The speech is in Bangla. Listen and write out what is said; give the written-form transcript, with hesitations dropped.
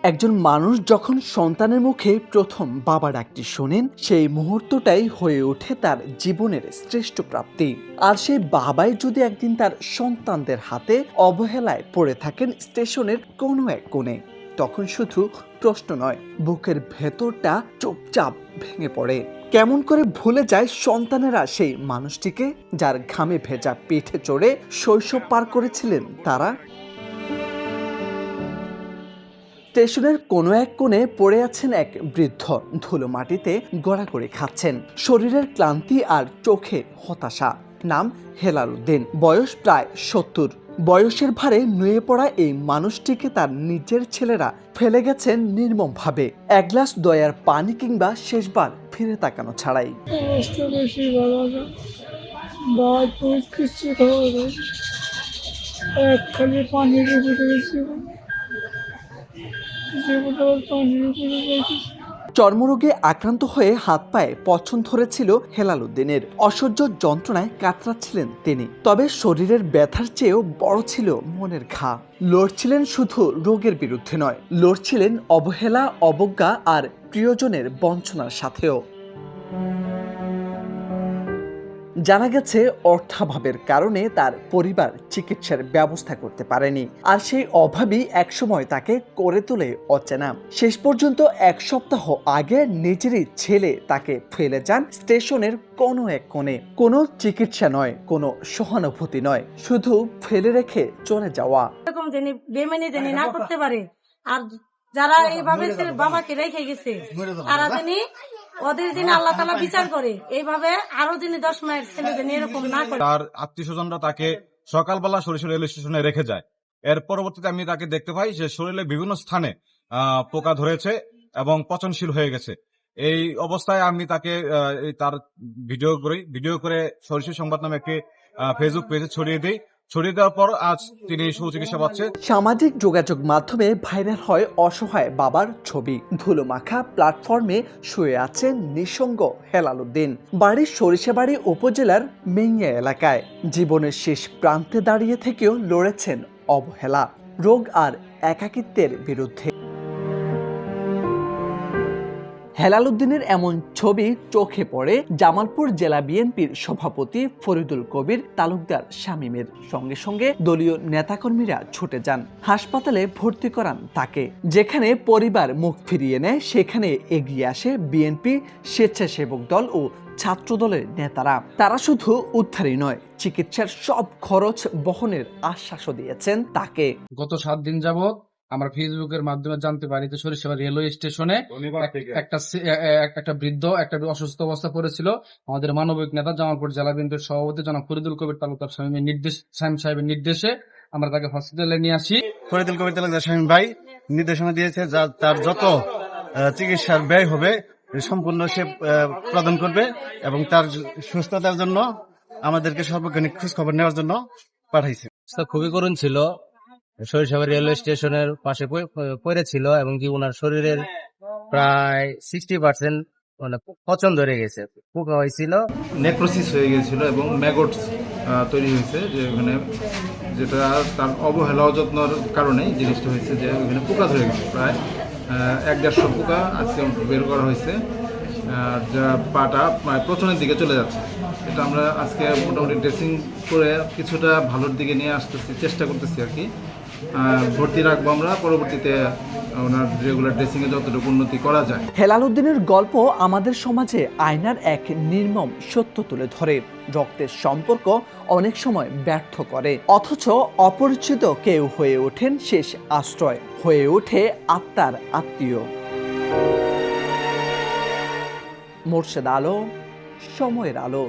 একজন মানুষ যখন সন্তানের মুখে প্রথম বাবা ডাকটি শোনেন, সেই মুহূর্তটাই হয়ে ওঠে তার জীবনের শ্রেষ্ঠ প্রাপ্তি। আর সেই বাবাই যদি একদিন তার সন্তানদের হাতে অবহেলায় পড়ে থাকেন স্টেশনের কোনো এক কোণে, তখন শুধু প্রশ্ন নয়, বুকের ভেতরটা চুপচাপ ভেঙে পড়ে। কেমন করে ভুলে যায় সন্তানেরা সেই মানুষটিকে, যার ঘামে ভেজা পিঠে চড়ে শৈশব পার করেছিলেন তারা। স্টেশনের কোনো এক কোণে পড়ে আছেন এক বৃদ্ধ, ধুলো মাটিতে গড়াগড়ি খাচ্ছেন, শরীরের ক্লান্তি আর চোখে হতাশা। নাম হেলাল উদ্দিন, বয়স প্রায় ৭০। বয়সের ভারে নুয়ে পড়া এই মানুষটিকে তার নিজের ছেলেরা ফেলে গেছেন নির্মমভাবে, এক গ্লাস দয়ার পানি কিংবা শেষবার ফিরে তাকানো ছাড়াই। অবস্থা বেশি ভালো না, ভাত ফুট কিছু খাওয়া যায়, এক খালি পানির উপরে গেছি, পানির উপরে যাইতেছি। চর্মরোগে আক্রান্ত হয়ে হাত পায়ে পছন ধরেছিল হেলাল উদ্দিনের। অসহ্য যন্ত্রণায় কাতরাচ্ছিলেন তিনি, তবে শরীরের ব্যথার চেয়েও বড় ছিল মনের ঘা। লড়ছিলেন শুধু রোগের বিরুদ্ধে নয়, লড়ছিলেন অবহেলা, অবজ্ঞা আর প্রিয়জনের বঞ্চনার সাথেও। জানা গেছে অর্থাভাবের কারণে তার পরিবার চিকিৎসার ব্যবস্থা করতে পারেনি, আর সেই অভাবই একসময় তাকে করে তোলে অচেনা। শেষ পর্যন্ত এক সপ্তাহ আগে নিজেরই ছেলে তাকে ফেলে যান স্টেশনের কোনো এক কোণে। কোনো চিকিৎসা নয়, কোনো সহানুভূতি নয়, শুধু ফেলে রেখে চলে যাওয়া। এরকম যিনি বেমানি যিনি না করতে পারে, আর যারা এইভাবে বাবাকে রেখে গেছে তারা যিনি ওদের যিনি আল্লাহ তাআলা বিচার করে, এইভাবে আরো যিনি 10 মায়ের ছেলে যিনি এরকম না করে। তার আত্মীয় স্বজনরা তাকে সকালবেলা সরিষা রেল স্টেশনে রেখে যায়। এর পরবর্তীতে আমি তাকে দেখতে পাই যে শরীরে বিভিন্ন স্থানে পোকা ধরেছে এবং পচনশীল হয়ে গেছে। এই অবস্থায় আমি তাকে তার ভিডিও করে সরিষা সংবাদ নামে একটি ফেসবুক পেজে ছড়িয়ে দিই। ছড়িয়ে দেওয়ার পর আজ তিনি সুচিকিৎসা পাচ্ছেন। সামাজিক যোগাযোগ মাধ্যমে ভাইরাল হয় অসহায় বাবার ছবি। ধুলোমাখা প্ল্যাটফর্মে শুয়ে আছেন নিঃসঙ্গ হেলাল উদ্দিন। বাড়ি সরিষাবাড়ি উপজেলার মেইয়া এলাকায়। জীবনের শেষ প্রান্তে দাঁড়িয়ে থেকেও লড়েছেন অবহেলা, রোগ আর একাকিত্বের বিরুদ্ধে। হেলাল উদ্দিনের এমন ছবি চোখে পড়ে জামালপুর জেলা বিএনপির সভাপতি ফরিদুল কবির তালুকদার শামীমের। সঙ্গে সঙ্গে দলীয় নেতাকর্মীরা ছুটে যান, হাসপাতালে ভর্তি করান তাকে। যেখানে পরিবার মুখ ফিরিয়ে নেয়, সেখানে এগিয়ে আসে বিএনপি, স্বেচ্ছাসেবক দল ও ছাত্র দলের নেতারা। তারা শুধু উদ্ধারই নয়, চিকিৎসার সব খরচ বহনের আশ্বাসও দিয়েছেন তাকে। গত 7 দিন যাবত আমরা ফেসবুকের মাধ্যমে জানতে পারি যে সরিষাবাড়ি রেলওয়ে স্টেশনে একটা বৃদ্ধ একটা অসুস্থ অবস্থা পড়েছিল। আমাদের মানবিক নেতা জামালপুর জেলা বিএনপির সভাপতি জনাব ফরিদুল কবির তালুকদার শামীম সাহেবের নির্দেশে আমরা তাকে হসপিটালে নিয়ে আসি। ফরিদুল কবির তালুকদার শামীম ভাই নির্দেশনা দিয়েছে তার যত চিকিৎসার ব্যয় হবে সম্পূর্ণ সে প্রদান করবে এবং তার সুস্থতার জন্য আমাদেরকে সর্বক্ষণিক খোঁজ খবর নেওয়ার জন্য পাঠাইছে। খুবই করুণ ছিল, সরিষাবাড়ি রেলওয়ে স্টেশনের পাশে পড়েছিল এবং কি ওনার শরীরের প্রায় 60% মানে পচন ধরে গেছে, পোকা হয়েছিল, নেক্রোসিস হয়ে গিয়েছিল এবং ম্যাগটস তৈরি হয়েছে, যেটা তার অবহেলা অযত্নর কারণে জিনিসটা হয়েছে যে ওখানে পোকা ধরে গেছে। প্রায় 1-150 পোকা আজকে বের করা হয়েছে, যা পাটা পচনের দিকে চলে যাচ্ছে। এটা আমরা আজকে মোটামুটি ড্রেসিং করে কিছুটা ভালোর দিকে নিয়ে আসতেছি, চেষ্টা করতেছি আর কি। ভর্তি রাখবো আমরা, পরবর্তীতে ওনার রেগুলার ড্রেসিংয়ে যতটুকু উন্নতি করা যায়। হেলাল উদ্দিনের গল্প আমাদের সমাজে আয়নার এক নির্মম সত্য তুলে ধরে। রক্তের সম্পর্ক অনেক সময় ব্যর্থ করে, অথচ অপরিচিত কেউ হয়ে ওঠেন শেষ আশ্রয়, হয়ে ওঠে আত্মার আত্মীয়। মোর্শেদ আলো, সময়ের আলো।